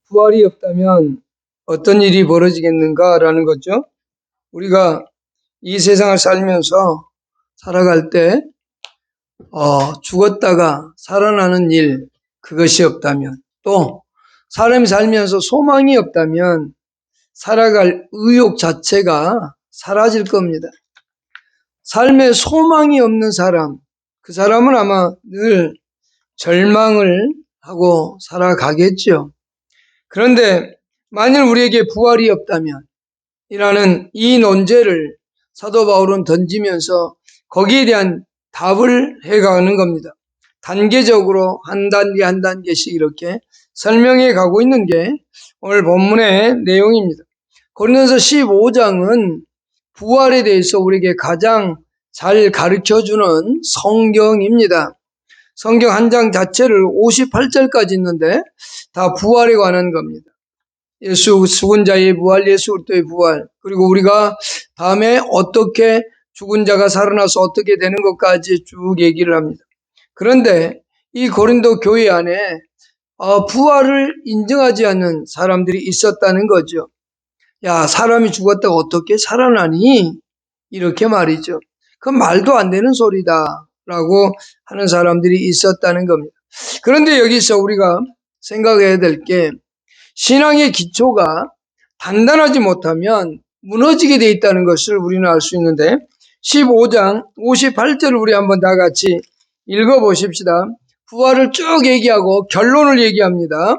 부활이 없다면 어떤 일이 벌어지겠는가라는 거죠. 우리가 이 세상을 살면서 살아갈 때 죽었다가 살아나는 일, 그것이 없다면, 또 사람이 살면서 소망이 없다면 살아갈 의욕 자체가 사라질 겁니다. 삶에 소망이 없는 사람, 그 사람은 아마 늘 절망을 하고 살아가겠죠. 그런데 만일 우리에게 부활이 없다면 이라는 이 논제를 사도 바울은 던지면서 거기에 대한 답을 해가는 겁니다. 단계적으로 한 단계 한 단계씩 이렇게 설명해 가고 있는 게 오늘 본문의 내용입니다. 고린도서 15장은 부활에 대해서 우리에게 가장 잘 가르쳐주는 성경입니다. 성경 한 장 자체를 58절까지 있는데 다 부활에 관한 겁니다. 예수 죽은 자의 부활, 예수 그리스도의 부활, 그리고 우리가 다음에 어떻게 죽은 자가 살아나서 어떻게 되는 것까지 쭉 얘기를 합니다. 그런데 이 고린도 교회 안에 부활을 인정하지 않는 사람들이 있었다는 거죠. 야, 사람이 죽었다가 어떻게 살아나니? 이렇게 말이죠. 그건 말도 안 되는 소리다 라고 하는 사람들이 있었다는 겁니다. 그런데 여기서 우리가 생각해야 될 게, 신앙의 기초가 단단하지 못하면 무너지게 돼 있다는 것을 우리는 알 수 있는데, 15장 58절을 우리 한번 다 같이 읽어보십시다. 부활을 쭉 얘기하고 결론을 얘기합니다.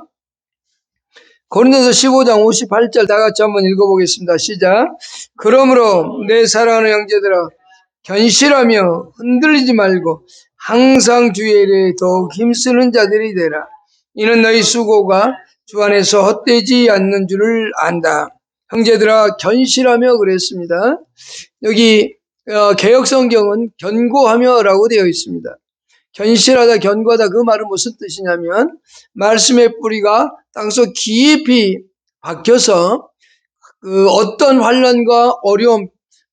고린도서 15장 58절 다 같이 한번 읽어보겠습니다. 시작. 그러므로 내 사랑하는 형제들아, 견실하며 흔들리지 말고 항상 주의 일에 더욱 힘쓰는 자들이 되라. 이는 너희 수고가 주 안에서 헛되지 않는 줄을 안다. 형제들아, 견실하며 그랬습니다. 여기 개역성경은 견고하며 라고 되어 있습니다. 견실하다, 견고하다, 그 말은 무슨 뜻이냐면 말씀의 뿌리가 땅속 깊이 박혀서 그 어떤 환난과 어려움,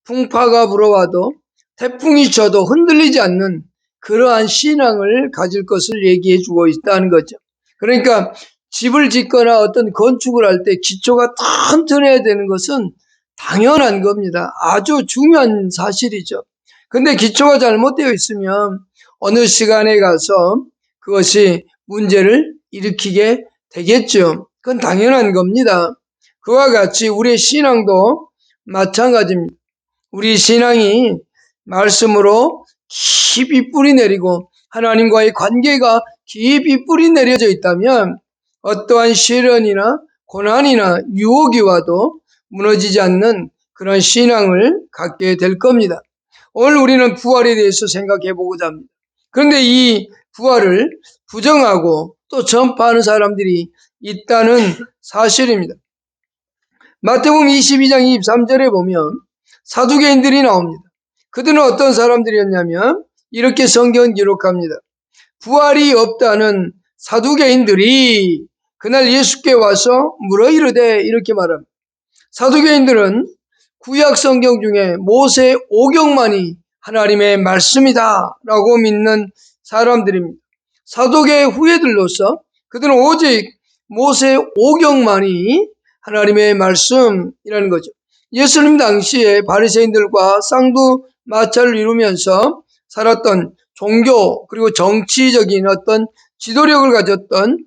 풍파가 불어와도 태풍이 쳐도 흔들리지 않는 그러한 신앙을 가질 것을 얘기해 주고 있다는 거죠. 그러니까 집을 짓거나 어떤 건축을 할 때 기초가 튼튼해야 되는 것은 당연한 겁니다. 아주 중요한 사실이죠. 근데 기초가 잘못되어 있으면 어느 시간에 가서 그것이 문제를 일으키게 되겠죠. 그건 당연한 겁니다. 그와 같이 우리의 신앙도 마찬가지입니다. 우리 신앙이 말씀으로 깊이 뿌리 내리고 하나님과의 관계가 깊이 뿌리 내려져 있다면 어떠한 시련이나 고난이나 유혹이 와도 무너지지 않는 그런 신앙을 갖게 될 겁니다. 오늘 우리는 부활에 대해서 생각해 보고자 합니다. 그런데 이 부활을 부정하고 또 전파하는 사람들이 있다는 사실입니다. 마태복음 22장 23절에 보면 사두개인들이 나옵니다. 그들은 어떤 사람들이었냐면 이렇게 성경은 기록합니다. 부활이 없다는 사두개인들이 그날 예수께 와서 물어 이르되, 이렇게 말합니다. 사두개인들은 구약 성경 중에 모세 오경만이 하나님의 말씀이다 라고 믿는 사람들입니다. 사도계의 후예들로서 그들은 오직 모세 오경만이 하나님의 말씀이라는 거죠. 예수님 당시에 바리새인들과 쌍두마차를 이루면서 살았던 종교 그리고 정치적인 어떤 지도력을 가졌던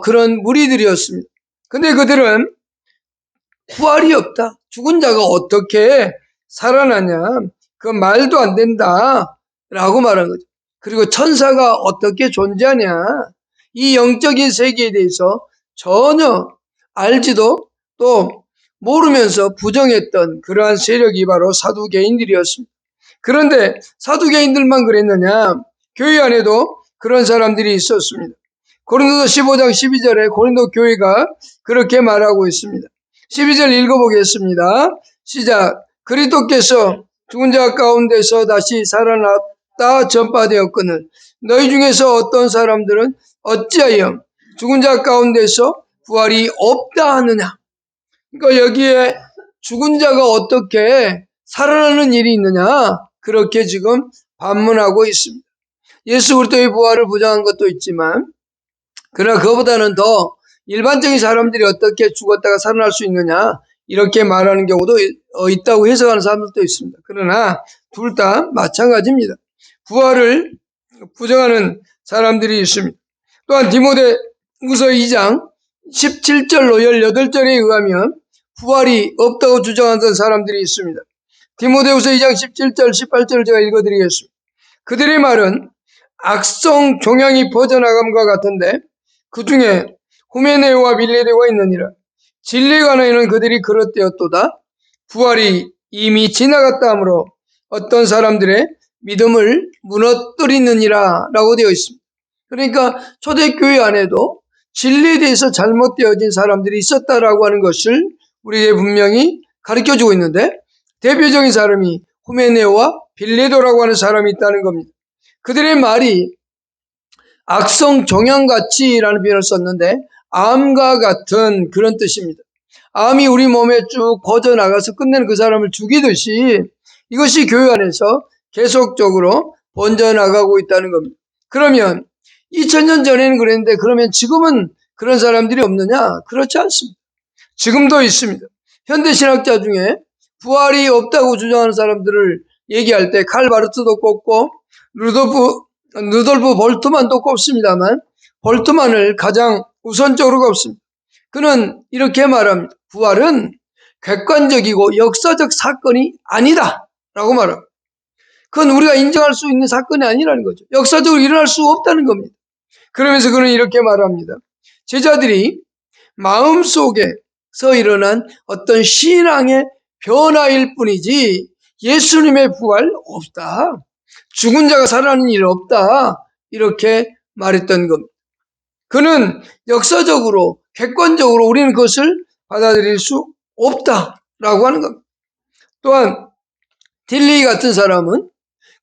그런 무리들이었습니다. 근데 그들은 부활이 없다, 죽은 자가 어떻게 살아나냐, 그건 말도 안 된다 라고 말한 거죠. 그리고 천사가 어떻게 존재하냐, 이 영적인 세계에 대해서 전혀 알지도 또 모르면서 부정했던 그러한 세력이 바로 사두개인들이었습니다. 그런데 사두개인들만 그랬느냐, 교회 안에도 그런 사람들이 있었습니다. 고린도서 15장 12절에 고린도 교회가 그렇게 말하고 있습니다. 12절 읽어보겠습니다. 시작. 그리스도께서 죽은 자 가운데서 다시 살아났다 전파되었거늘 너희 중에서 어떤 사람들은 어찌하여 죽은 자 가운데서 부활이 없다 하느냐. 그러니까 여기에 죽은 자가 어떻게 살아나는 일이 있느냐, 그렇게 지금 반문하고 있습니다. 예수 그리스도의 부활을 부정한 것도 있지만, 그러나 그보다는 더 일반적인 사람들이 어떻게 죽었다가 살아날 수 있느냐 이렇게 말하는 경우도 있다고 해석하는 사람들도 있습니다. 그러나 둘 다 마찬가지입니다. 부활을 부정하는 사람들이 있습니다. 또한 디모데후서 2장 17절로 18절에 의하면 부활이 없다고 주장하는 사람들이 있습니다. 디모데후서 2장 17절 18절을 제가 읽어드리겠습니다. 그들의 말은 악성 종양이 퍼져나감과 같은데 그 중에 후메네오와 빌레데오가 있느니라. 진리에 관하여는 그들이 그릇되었도다. 부활이 이미 지나갔다 하므로 어떤 사람들의 믿음을 무너뜨리느니라 라고 되어 있습니다. 그러니까 초대교회 안에도 진리에 대해서 잘못되어진 사람들이 있었다라고 하는 것을 우리에게 분명히 가르쳐주고 있는데, 대표적인 사람이 후메네오와 빌레도라고 하는 사람이 있다는 겁니다. 그들의 말이 악성 종양같이라는 표현을 썼는데 암과 같은 그런 뜻입니다. 암이 우리 몸에 쭉 퍼져나가서 끝내는 그 사람을 죽이듯이 이것이 교회 안에서 계속적으로 번져나가고 있다는 겁니다. 그러면 2000년 전에는 그랬는데 그러면 지금은 그런 사람들이 없느냐? 그렇지 않습니다. 지금도 있습니다. 현대신학자 중에 부활이 없다고 주장하는 사람들을 얘기할 때 칼 바르트도 꼽고 루돌프 볼트만도 꼽습니다만 볼트만을 가장 우선적으로 꼽습니다. 그는 이렇게 말합니다. 부활은 객관적이고 역사적 사건이 아니다 라고 말합니다. 그건 우리가 인정할 수 있는 사건이 아니라는 거죠. 역사적으로 일어날 수 없다는 겁니다. 그러면서 그는 이렇게 말합니다. 제자들이 마음속에서 일어난 어떤 신앙의 변화일 뿐이지 예수님의 부활 없다. 죽은 자가 살아나는 일 없다. 이렇게 말했던 겁니다. 그는 역사적으로 객관적으로 우리는 그것을 받아들일 수 없다라고 하는 겁니다. 또한 딜리 같은 사람은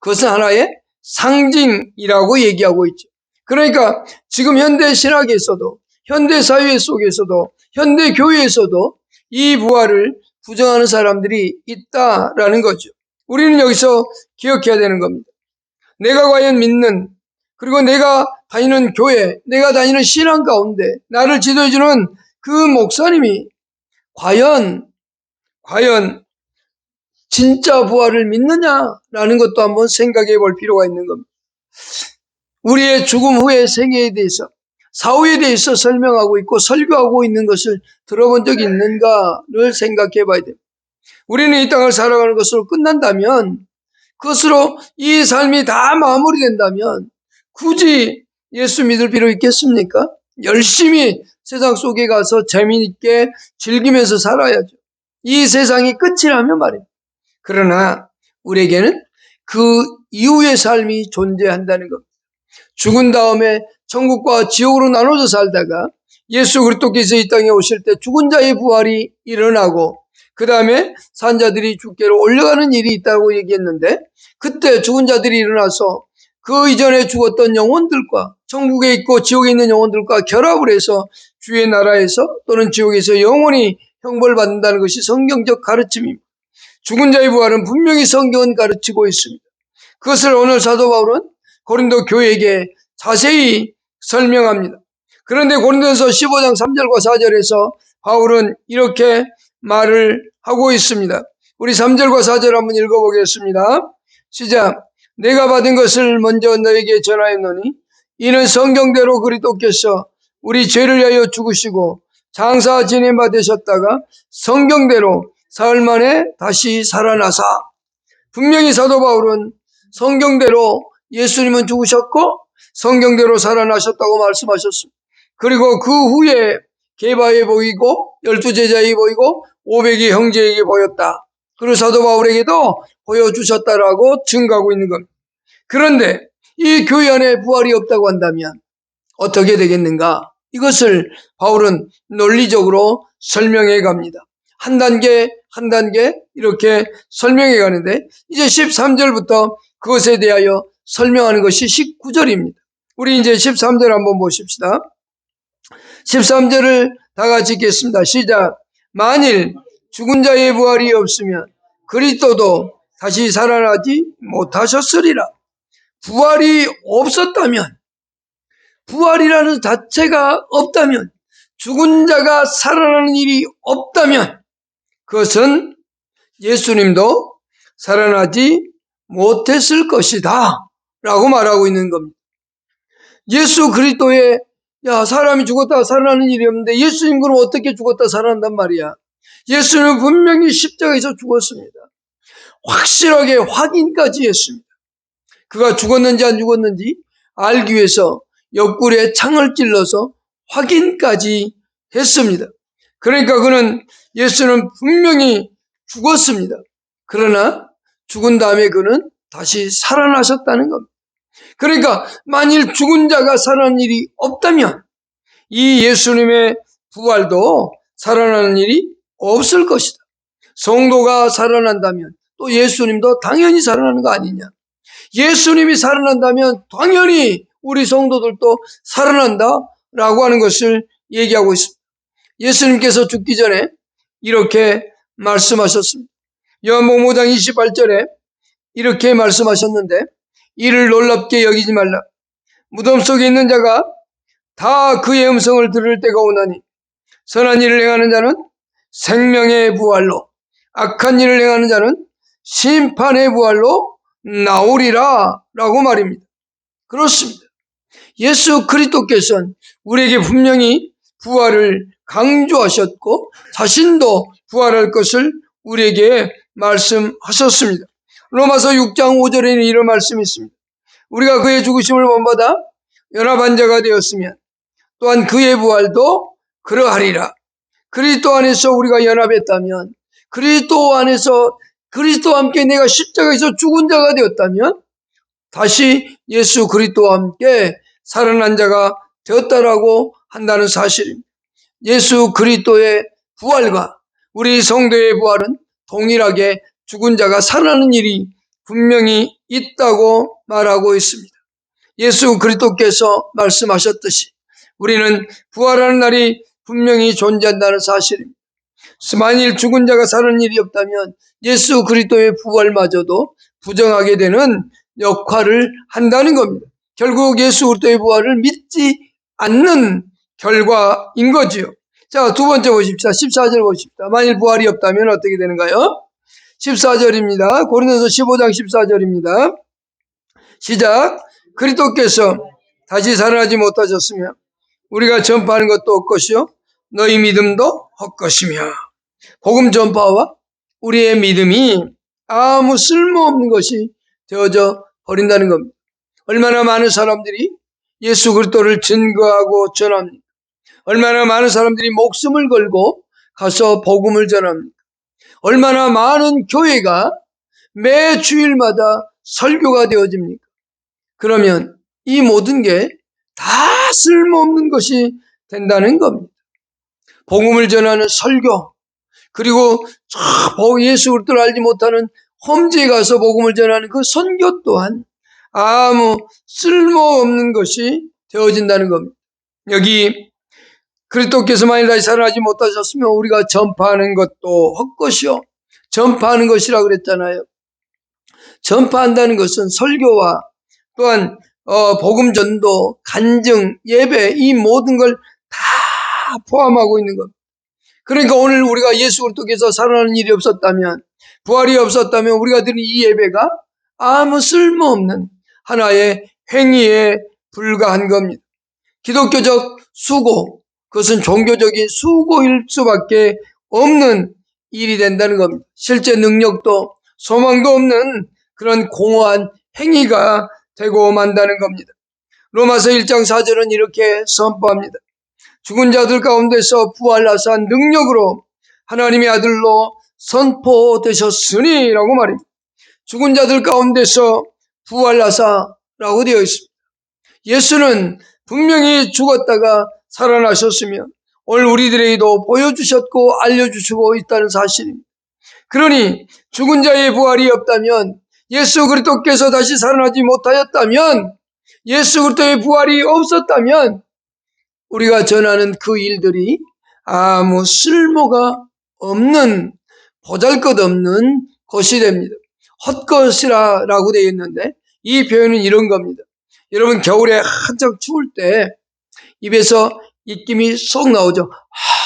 그것은 하나의 상징이라고 얘기하고 있죠. 그러니까 지금 현대 신학에서도 현대 사회 속에서도 현대 교회에서도 이 부활을 부정하는 사람들이 있다라는 거죠. 우리는 여기서 기억해야 되는 겁니다. 내가 과연 믿는, 그리고 내가 다니는 교회, 내가 다니는 신앙 가운데 나를 지도해주는 그 목사님이 과연 진짜 부활을 믿느냐라는 것도 한번 생각해 볼 필요가 있는 겁니다. 우리의 죽음 후의 생애에 대해서, 사후에 대해서 설명하고 있고 설교하고 있는 것을 들어본 적이 있는가를 생각해 봐야 됩니다. 우리는 이 땅을 살아가는 것으로 끝난다면, 그것으로 이 삶이 다 마무리된다면 굳이 예수 믿을 필요 있겠습니까? 열심히 세상 속에 가서 재미있게 즐기면서 살아야죠. 이 세상이 끝이라면 말입니다. 그러나 우리에게는 그 이후의 삶이 존재한다는 것. 죽은 다음에 천국과 지옥으로 나눠져 살다가 예수 그리스도께서 이 땅에 오실 때 죽은 자의 부활이 일어나고 그 다음에 산자들이 주께로 올라가는 일이 있다고 얘기했는데, 그때 죽은 자들이 일어나서 그 이전에 죽었던 영혼들과 천국에 있고 지옥에 있는 영혼들과 결합을 해서 주의 나라에서 또는 지옥에서 영원히 형벌받는다는 것이 성경적 가르침입니다. 죽은 자의 부활은 분명히 성경은 가르치고 있습니다. 그것을 오늘 사도 바울은 고린도 교회에게 자세히 설명합니다. 그런데 고린도전서 15장 3절과 4절에서 바울은 이렇게 말을 하고 있습니다. 우리 3절과 4절 한번 읽어보겠습니다. 시작. 내가 받은 것을 먼저 너에게 전하였노니 이는 성경대로 그리스도께서 우리 죄를 위하여 죽으시고 장사 지낸 바 되셨다가 성경대로 사흘 만에 다시 살아나사. 분명히 사도 바울은 성경대로 예수님은 죽으셨고 성경대로 살아나셨다고 말씀하셨습니다. 그리고 그 후에 게바에 보이고 12제자에게 보이고 500이 형제에게 보였다. 그리고 사도 바울에게도 보여주셨다라고 증거하고 있는 겁니다. 그런데 이 교회 안에 부활이 없다고 한다면 어떻게 되겠는가? 이것을 바울은 논리적으로 설명해 갑니다. 한 단계 한 단계 이렇게 설명해 가는데, 이제 13절부터 그것에 대하여 설명하는 것이 19절입니다. 우리 이제 13절 한번 보십시다. 13절을 다 같이 읽겠습니다. 시작. 만일 죽은 자의 부활이 없으면 그리스도도 다시 살아나지 못하셨으리라. 부활이 없었다면, 부활이라는 자체가 없다면, 죽은 자가 살아나는 일이 없다면 그것은 예수님도 살아나지 못했을 것이다 라고 말하고 있는 겁니다. 예수 그리스도의 사람이 죽었다가 살아나는 일이 없는데 예수님 그럼 어떻게 죽었다 살아난단 말이야. 예수는 분명히 십자가에서 죽었습니다. 확실하게 확인까지 했습니다. 그가 죽었는지 안 죽었는지 알기 위해서 옆구리에 창을 찔러서 확인까지 했습니다. 그러니까 그는 예수는 분명히 죽었습니다. 그러나 죽은 다음에 그는 다시 살아나셨다는 겁니다. 그러니까 만일 죽은 자가 살아나는 일이 없다면 이 예수님의 부활도 살아나는 일이 없을 것이다. 성도가 살아난다면 또 예수님도 당연히 살아나는 거 아니냐. 예수님이 살아난다면 당연히 우리 성도들도 살아난다라고 하는 것을 얘기하고 있습니다. 예수님께서 죽기 전에 이렇게 말씀하셨습니다. 요한복음 5장 28절에 이렇게 말씀하셨는데 이를 놀랍게 여기지 말라. 무덤 속에 있는 자가 다 그의 음성을 들을 때가 오나니 선한 일을 행하는 자는 생명의 부활로 악한 일을 행하는 자는 심판의 부활로 나오리라 라고 말입니다. 그렇습니다. 예수 그리스도께서는 우리에게 분명히 부활을 강조하셨고 자신도 부활할 것을 우리에게 말씀하셨습니다. 로마서 6장 5절에는 이런 말씀이 있습니다. 우리가 그의 죽으심을 본받아 연합한 자가 되었으면 또한 그의 부활도 그러하리라. 그리스도 안에서 우리가 연합했다면 그리스도 안에서 그리스도와 함께 내가 십자가에서 죽은 자가 되었다면 다시 예수 그리스도와 함께 살아난 자가 되었다라고 한다는 사실입니다. 예수 그리스도의 부활과 우리 성도의 부활은 동일하게 죽은 자가 살아나는 일이 분명히 있다고 말하고 있습니다. 예수 그리스도께서 말씀하셨듯이 우리는 부활하는 날이 분명히 존재한다는 사실입니다. 만일 죽은 자가 사는 일이 없다면 예수 그리스도의 부활마저도 부정하게 되는 역할을 한다는 겁니다. 결국 예수 그리스도의 부활을 믿지 않는 결과인 거지요. 자, 두 번째 보십시다. 14절 보십시다. 만일 부활이 없다면 어떻게 되는가요? 14절입니다. 고린도서 15장 14절입니다. 시작. 그리스도께서 다시 살아나지 못하셨으며 우리가 전파하는 것도 헛것이요 너희 믿음도 헛것이며 복음 전파와 우리의 믿음이 아무 쓸모없는 것이 되어져 버린다는 겁니다. 얼마나 많은 사람들이 예수 그리스도를 증거하고 전합니까? 얼마나 많은 사람들이 목숨을 걸고 가서 복음을 전합니까? 얼마나 많은 교회가 매 주일마다 설교가 되어집니까? 그러면 이 모든 게 다 쓸모없는 것이 된다는 겁니다. 복음을 전하는 설교, 그리고 예수 그리스도를 알지 못하는 험지에 가서 복음을 전하는 그 선교 또한 아무 쓸모없는 것이 되어진다는 겁니다. 여기 그리스도께서 만일 다시 살아나지 못하셨으면 우리가 전파하는 것도 헛것이요 전파하는 것이라고 그랬잖아요. 전파한다는 것은 설교와 또한 복음 전도, 간증, 예배 이 모든 걸 다 포함하고 있는 겁니다. 그러니까 오늘 우리가 예수 그리스도께서 살아나는 일이 없었다면, 부활이 없었다면 우리가 드린 이 예배가 아무 쓸모없는 하나의 행위에 불과한 겁니다. 기독교적 수고, 그것은 종교적인 수고일 수밖에 없는 일이 된다는 겁니다. 실제 능력도 소망도 없는 그런 공허한 행위가 되고 만다는 겁니다. 로마서 1장 4절은 이렇게 선포합니다. 죽은 자들 가운데서 부활하사 능력으로 하나님의 아들로 선포되셨으니 라고 말입니다. 죽은 자들 가운데서 부활하사 라고 되어 있습니다. 예수는 분명히 죽었다가 살아나셨으며 오늘 우리들에게도 보여주셨고 알려주시고 있다는 사실입니다. 그러니 죽은 자의 부활이 없다면 예수 그리스도께서 다시 살아나지 못하였다면 예수 그리스도의 부활이 없었다면 우리가 전하는 그 일들이 아무 쓸모가 없는 보잘것없는 것이 됩니다. 헛것이라고 되어 있는데 이 표현은 이런 겁니다. 여러분 겨울에 한창 추울 때 입에서 입김이 쏙 나오죠.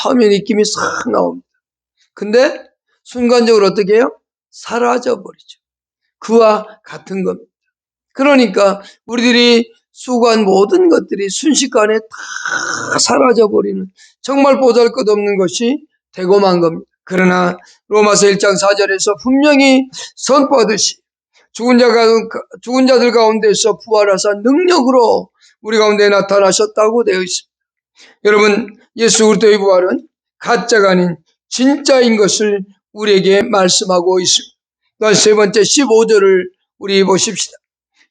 하면 입김이 싹 나옵니다. 근데 순간적으로 어떻게 해요? 사라져버리죠. 그와 같은 겁니다. 그러니까 우리들이 수고한 모든 것들이 순식간에 다 사라져버리는, 정말 보잘것없는 것이 되고 만 겁니다. 그러나 로마서 1장 4절에서 분명히 선포하듯이 죽은 자들 가운데서 부활하사 능력으로 우리 가운데 나타나셨다고 되어 있습니다. 여러분, 예수 그리스도의 부활은 가짜가 아닌 진짜인 것을 우리에게 말씀하고 있습니다. 또한 세 번째 15절을 우리 보십시다.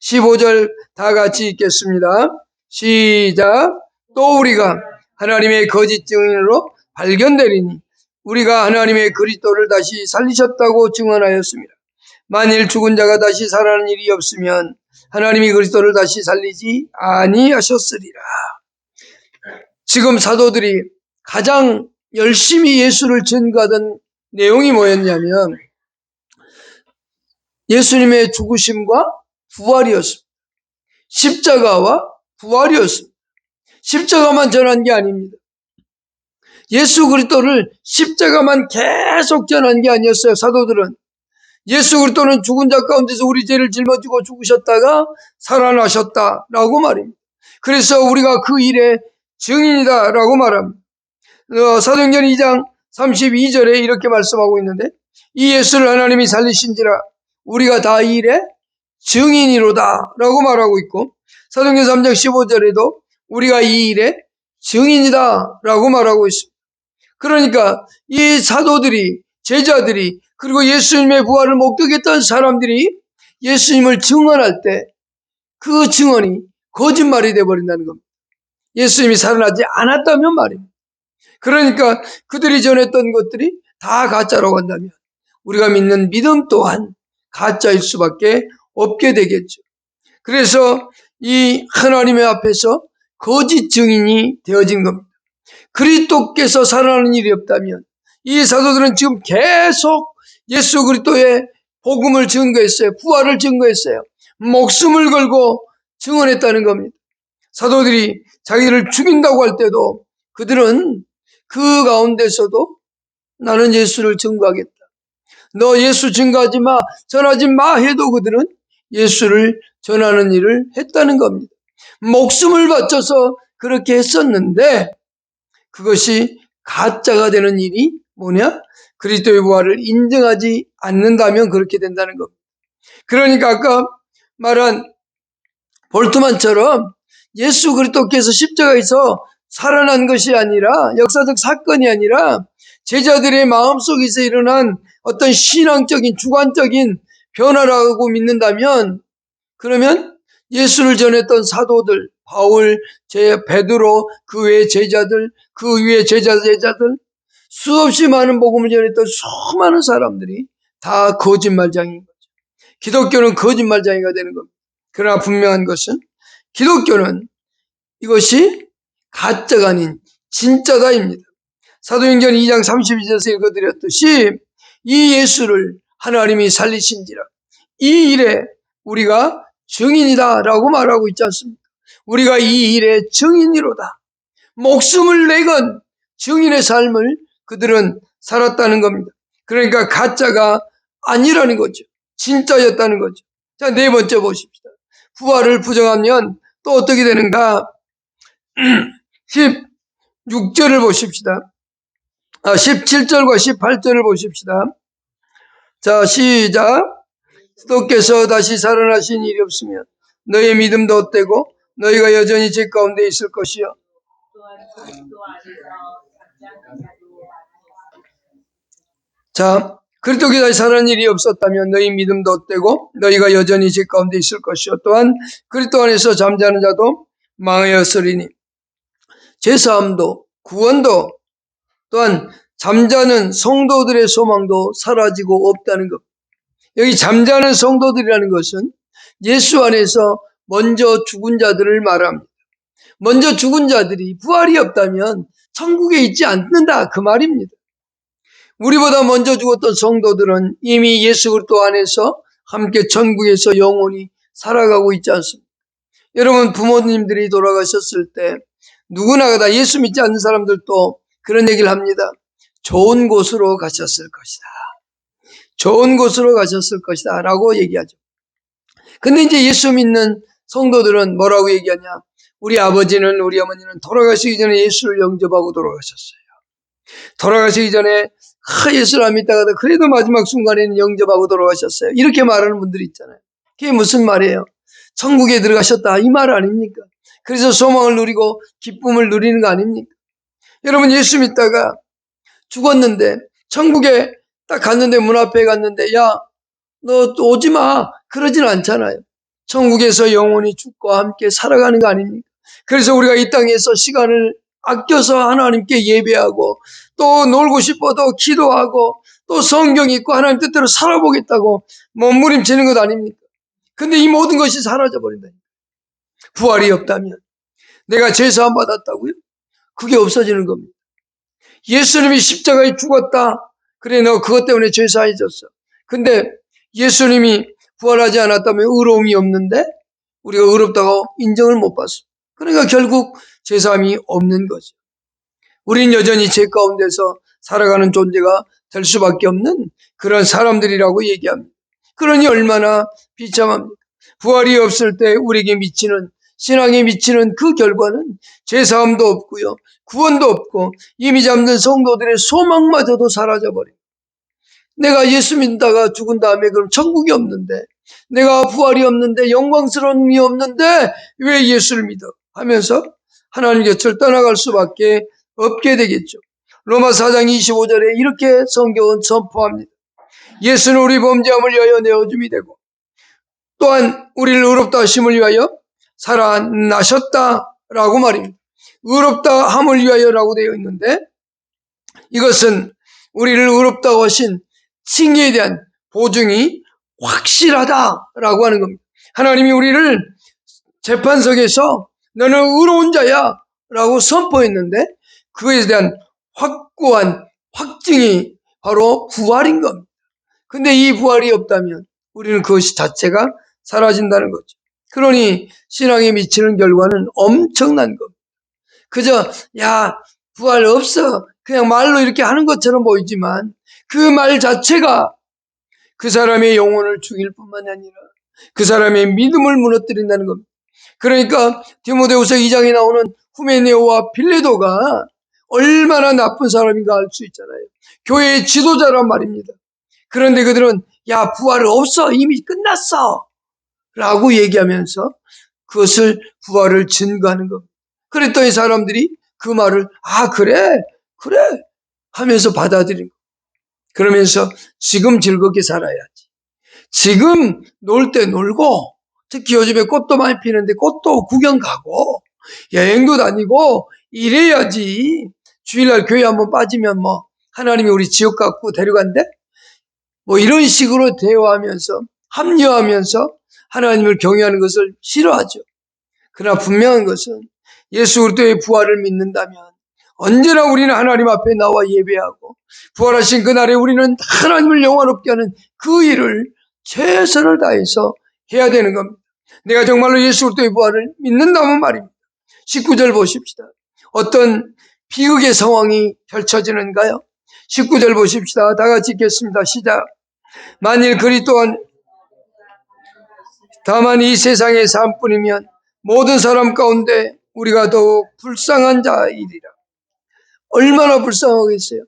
15절 다 같이 읽겠습니다. 시작. 또 우리가 하나님의 거짓 증인으로 발견되리니 우리가 하나님의 그리스도를 다시 살리셨다고 증언하였습니다. 만일 죽은 자가 다시 살아나는 일이 없으면 하나님이 그리스도를 다시 살리지 아니하셨으리라. 지금 사도들이 가장 열심히 예수를 증거하던 내용이 뭐였냐면 예수님의 죽으심과 부활이었습니다. 십자가와 부활이었습니다. 십자가만 전한 게 아닙니다. 예수 그리스도를 십자가만 계속 전한 게 아니었어요. 사도들은 예수 그리스도는 죽은 자 가운데서 우리 죄를 짊어지고 죽으셨다가 살아나셨다라고 말입니다. 그래서 우리가 그 일의 증인이다라고 말합니다. 사도행전 2장 32절에 이렇게 말씀하고 있는데 이 예수를 하나님이 살리신지라 우리가 다 이 일의 증인이로다 라고 말하고 있고, 사도행전 3장 15절에도 우리가 이 일의 증인이다 라고 말하고 있습니다. 그러니까 이 사도들이, 제자들이, 그리고 예수님의 부활을 목격했던 사람들이 예수님을 증언할 때 그 증언이 거짓말이 되어버린다는 겁니다. 예수님이 살아나지 않았다면 말입니다. 그러니까 그들이 전했던 것들이 다 가짜라고 한다면 우리가 믿는 믿음 또한 가짜일 수밖에 없게 되겠죠. 그래서 이 하나님의 앞에서 거짓 증인이 되어진 겁니다. 그리스도께서 살아나는 일이 없다면 이 사도들은 지금 계속 예수 그리스도의 복음을 증거했어요. 부활을 증거했어요. 목숨을 걸고 증언했다는 겁니다. 사도들이 자기를 죽인다고 할 때도 그들은 그 가운데서도 나는 예수를 증거하겠다. 너 예수 증거하지 마, 전하지 마 해도 그들은 예수를 전하는 일을 했다는 겁니다. 목숨을 바쳐서 그렇게 했었는데 그것이 가짜가 되는 일이 뭐냐? 그리스도의 부활을 인정하지 않는다면 그렇게 된다는 겁니다. 그러니까 아까 말한 볼트만처럼 예수 그리스도께서 십자가에서 살아난 것이 아니라, 역사적 사건이 아니라 제자들의 마음속에서 일어난 어떤 신앙적인 주관적인 변화라고 믿는다면, 그러면 예수를 전했던 사도들, 바울, 베드로, 그 외의 제자들, 그 위에 제자들, 수없이 많은 복음을 전했던 수많은 사람들이 다 거짓말장인 거죠. 기독교는 거짓말장이가 되는 겁니다. 그러나 분명한 것은 기독교는 이것이 가짜가 아닌 진짜다입니다. 사도행전 2장 32절에서 읽어드렸듯이 이 예수를 하나님이 살리신지라 이 일에 우리가 증인이다 라고 말하고 있지 않습니까? 우리가 이 일의 증인이로다. 목숨을 내건 증인의 삶을 그들은 살았다는 겁니다. 그러니까 가짜가 아니라는 거죠. 진짜였다는 거죠. 자, 네 번째 보십시다. 부활을 부정하면 또 어떻게 되는가? 16절을 보십시다. 17절과 18절을 보십시다. 자, 시작. 그리스도께서 다시 살아나신 일이 없으면 너의 믿음도 헛되고 너희가 여전히 죄 가운데 있을 것이요. 자, 그리스도께서 다시 살아난 일이 없었다면 너희 믿음도 헛되고 너희가 여전히 죄 가운데 있을 것이요. 또한 그리스도 안에서 잠자는 자도 망하였으리니 죄사함도 구원도 또한 잠자는 성도들의 소망도 사라지고 없다는 것. 여기 잠자는 성도들이라는 것은 예수 안에서 먼저 죽은 자들을 말합니다. 먼저 죽은 자들이 부활이 없다면 천국에 있지 않는다 그 말입니다. 우리보다 먼저 죽었던 성도들은 이미 예수 그리스도 안에서 함께 천국에서 영원히 살아가고 있지 않습니까? 여러분 부모님들이 돌아가셨을 때 누구나 다 예수 믿지 않는 사람들도 그런 얘기를 합니다. 좋은 곳으로 가셨을 것이다. 좋은 곳으로 가셨을 것이다 라고 얘기하죠. 근데 이제 예수 믿는 성도들은 뭐라고 얘기하냐? 우리 아버지는, 우리 어머니는 돌아가시기 전에 예수를 영접하고 돌아가셨어요. 돌아가시기 전에 예수를 안 믿다가도 그래도 마지막 순간에는 영접하고 돌아가셨어요. 이렇게 말하는 분들이 있잖아요. 그게 무슨 말이에요? 천국에 들어가셨다 이 말 아닙니까? 그래서 소망을 누리고 기쁨을 누리는 거 아닙니까? 여러분, 예수 믿다가 죽었는데 천국에 딱 갔는데, 문 앞에 갔는데 야, 너 또 오지 마 그러진 않잖아요. 천국에서 영원히 주과 함께 살아가는 거 아닙니까? 그래서 우리가 이 땅에서 시간을 아껴서 하나님께 예배하고, 또 놀고 싶어도 기도하고, 또 성경 읽고 하나님 뜻대로 살아보겠다고 몸부림치는 것 아닙니까? 근데 이 모든 것이 사라져버린다. 부활이 없다면, 내가 죄사함 받았다고요? 그게 없어지는 겁니다. 예수님이 십자가에 죽었다, 그래 너 그것 때문에 죄사해졌어. 근데 예수님이 부활하지 않았다면 의로움이 없는데 우리가 의롭다고 인정을 못 받았어. 그러니까 결국 죄사함이 없는 거죠. 우린 여전히 죄 가운데서 살아가는 존재가 될 수밖에 없는 그런 사람들이라고 얘기합니다. 그러니 얼마나 비참합니까? 부활이 없을 때 우리에게 미치는, 신앙에 미치는 그 결과는 죄사함도 없고요, 구원도 없고, 이미 잠든 성도들의 소망마저도 사라져버립니다. 내가 예수 믿다가 죽은 다음에 그럼 천국이 없는데, 내가 부활이 없는데, 영광스러움이 없는데 왜 예수를 믿어? 하면서 하나님 곁을 떠나갈 수밖에 없게 되겠죠. 로마 4장 25절에 이렇게 성경은 선포합니다. 예수는 우리 범죄함을 위하여 내어줌이 되고 또한 우리를 의롭다 하심을 위하여 살아나셨다라고 말입니다. 의롭다 함을 위하여라고 되어 있는데, 이것은 우리를 의롭다고 하신 칭의에 대한 보증이 확실하다라고 하는 겁니다. 하나님이 우리를 재판석에서 너는 의로운 자야 라고 선포했는데, 그것에 대한 확고한 확증이 바로 부활인 겁니다. 근데 이 부활이 없다면 우리는 그것이 자체가 사라진다는 거죠. 그러니 신앙에 미치는 결과는 엄청난 겁니다. 그저 야, 부활 없어 그냥 말로 이렇게 하는 것처럼 보이지만 그 말 자체가 그 사람의 영혼을 죽일 뿐만 아니라 그 사람의 믿음을 무너뜨린다는 겁니다. 그러니까 디모데후서 2장에 나오는 후메네오와 빌레도가 얼마나 나쁜 사람인가 알 수 있잖아요. 교회의 지도자란 말입니다. 그런데 그들은 야, 부활은 없어 이미 끝났어 라고 얘기하면서 그것을 부활을 증거하는 겁니다. 그랬더니 사람들이 그 말을 그래 하면서 받아들인 거예요. 그러면서 지금 즐겁게 살아야지, 지금 놀 때 놀고, 특히 요즘에 꽃도 많이 피는데 꽃도 구경 가고 여행도 다니고 이래야지. 주일날 교회 한번 빠지면 뭐 하나님이 우리 지옥 갖고 데려간대? 뭐 이런 식으로 대화하면서 합리화하면서 하나님을 경외하는 것을 싫어하죠. 그러나 분명한 것은 예수 그리스도의 부활을 믿는다면 언제나 우리는 하나님 앞에 나와 예배하고, 부활하신 그날에 우리는 하나님을 영원롭게 하는 그 일을 최선을 다해서 해야 되는 겁니다. 내가 정말로 예수 그리스도의 부활을 믿는다면 말입니다. 19절 보십시다. 어떤 비극의 상황이 펼쳐지는가요? 19절 보십시다. 다 같이 읽겠습니다. 시작. 만일 그리 또한 다만 이 세상의 삶뿐이면 모든 사람 가운데 우리가 더욱 불쌍한 자이리라. 얼마나 불쌍하겠어요.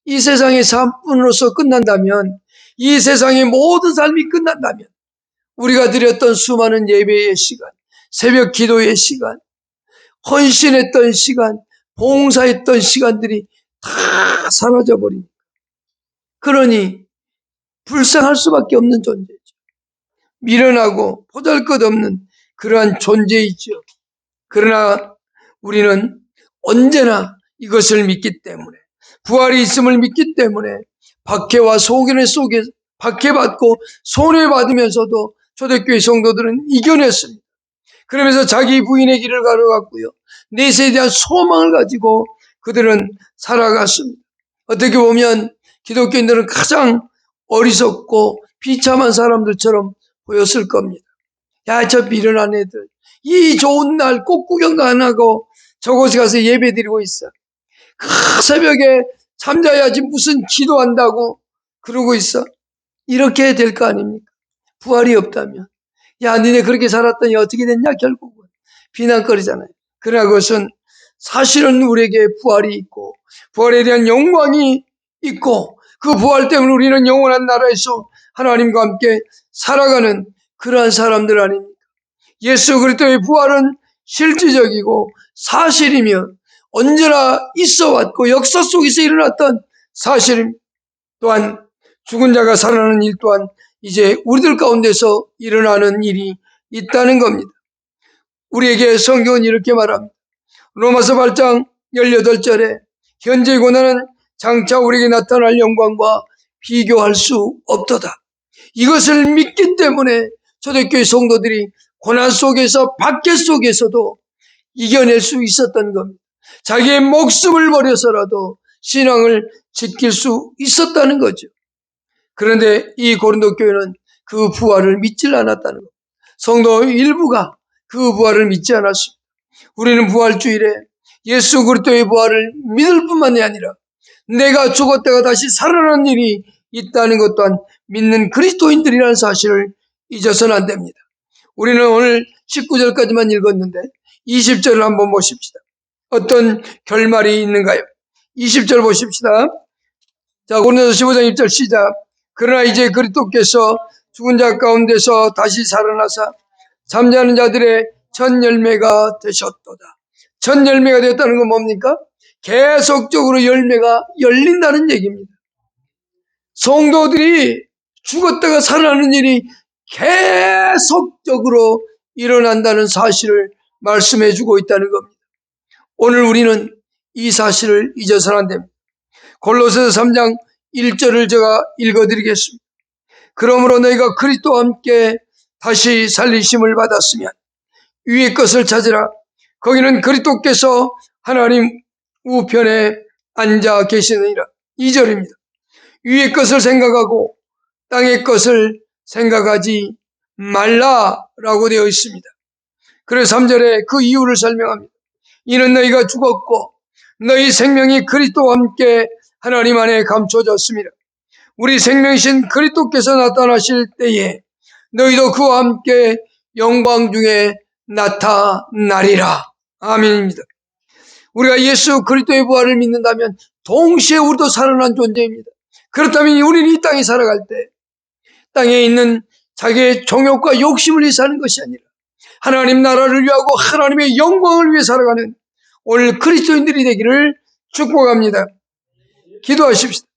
이 세상의 삶뿐으로서 끝난다면, 이 세상의 모든 삶이 끝난다면 우리가 드렸던 수많은 예배의 시간, 새벽 기도의 시간, 헌신했던 시간, 봉사했던 시간들이 다 사라져버립니다. 그러니 불쌍할 수밖에 없는 존재죠. 미련하고 보잘것없는 그러한 존재이죠. 그러나 우리는 언제나 이것을 믿기 때문에, 부활이 있음을 믿기 때문에 박해와 소견의 속에 박해받고 손해받으면서도 초대교회 성도들은 이겨냈습니다. 그러면서 자기 부인의 길을 가려갔고요, 내세에 대한 소망을 가지고 그들은 살아갔습니다. 어떻게 보면 기독교인들은 가장 어리석고 비참한 사람들처럼 보였을 겁니다. 야, 저 미련한 애들, 이 좋은 날 꽃 구경 안 하고 저곳에 가서 예배 드리고 있어. 그 새벽에 잠자야지 무슨 기도한다고 그러고 있어. 이렇게 될 거 아닙니까? 부활이 없다면. 야, 니네 그렇게 살았더니 어떻게 됐냐? 결국은 비난거리잖아요. 그러나 그것은 사실은 우리에게 부활이 있고 부활에 대한 영광이 있고 그 부활 때문에 우리는 영원한 나라에서 하나님과 함께 살아가는 그러한 사람들 아닙니까? 예수 그리스도의 부활은 실질적이고 사실이며 언제나 있어 왔고 역사 속에서 일어났던 사실입니다. 또한 죽은 자가 살아나는 일 또한 이제 우리들 가운데서 일어나는 일이 있다는 겁니다. 우리에게 성경은 이렇게 말합니다. 로마서 8장 18절에 현재 고난은 장차 우리에게 나타날 영광과 비교할 수 없도다. 이것을 믿기 때문에 초대교회 성도들이 고난 속에서 박해 속에서도 이겨낼 수 있었던 겁니다. 자기의 목숨을 버려서라도 신앙을 지킬 수 있었다는 거죠. 그런데 이 고린도 교회는 그 부활을 믿질 않았다는 겁니다. 성도 일부가 그 부활을 믿지 않았습니다. 우리는 부활주일에 예수 그리스도의 부활을 믿을 뿐만이 아니라 내가 죽었다가 다시 살아나는 일이 있다는 것 또한 믿는 그리스도인들이라는 사실을 잊어서는 안 됩니다. 우리는 오늘 19절까지만 읽었는데 20절을 한번 보십시다. 어떤 결말이 있는가요? 20절 보십시다. 자, 고린도서 15장 1절 시작. 그러나 이제 그리스도께서 죽은 자 가운데서 다시 살아나사 잠자는 자들의 첫 열매가 되셨도다. 첫 열매가 되었다는 건 뭡니까? 계속적으로 열매가 열린다는 얘기입니다. 성도들이 죽었다가 살아나는 일이 계속적으로 일어난다는 사실을 말씀해 주고 있다는 겁니다. 오늘 우리는 이 사실을 잊어서는 안 됩니다. 골로새서 3장 1절을 제가 읽어드리겠습니다. 그러므로 너희가 그리스도와 함께 다시 살리심을 받았으면 위의 것을 찾으라. 거기는 그리스도께서 하나님 우편에 앉아 계시느니라. 2절입니다. 위의 것을 생각하고 땅의 것을 생각하지 말라라고 되어 있습니다. 그래서 3절에 그 이유를 설명합니다. 이는 너희가 죽었고 너희 생명이 그리스도와 함께 하나님 안에 감춰졌습니다. 우리 생명이신 그리스도께서 나타나실 때에 너희도 그와 함께 영광 중에 나타나리라. 아멘입니다. 우리가 예수 그리스도의 부활을 믿는다면 동시에 우리도 살아난 존재입니다. 그렇다면 우리는 이 땅에 살아갈 때 땅에 있는 자기의 정욕과 욕심을 위해 사는 것이 아니라 하나님 나라를 위하고 하나님의 영광을 위해 살아가는 오늘 그리스도인들이 되기를 축복합니다. 기도하십시다.